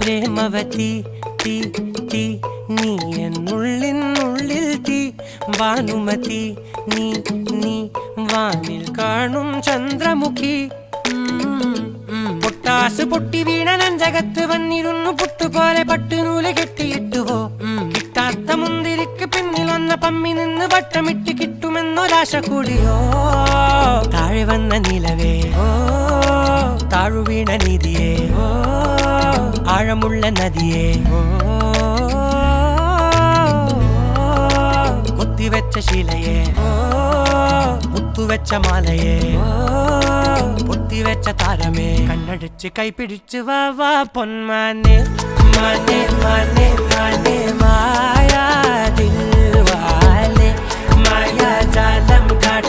പ്രേമവതി തീ തീ നീ എന്നുള്ളിൽ തീ ഭാനുമതി നീ നീ വാനിൽ കാണും ചന്ദ്രമുഖി പൊട്ടാസ് പൊട്ടി വീണ നെഞ്ചകത്ത് വന്നിരുന്നു പുട്ടുപോലെ പട്ടുനൂല് കെട്ടിയിട്ടുവോ കിട്ടാത്ത മുന്തിരിക്ക് പിന്നിൽ വന്ന പമ്മി നിന്ന് വട്ടമിട്ട് കിട്ടുമെന്നൊരാശ കൂടിയോ താഴെ വന്ന നിലവേ താഴു വീണ നിധിയേ ആഴമുള്ള നദിയേ കൊത്തിവെച്ച ശിലയേ മുത്തുവെച്ച മാലയേ പൊത്തിവെച്ച താരമേ കണ്ണടിച്ച് കൈപിടിച്ച് വാ വാ പൊന്മാനെ മാനെ മാനെ മാനെ മായാ ദിൽവാലെ മായാ ജാലം കാട്ടി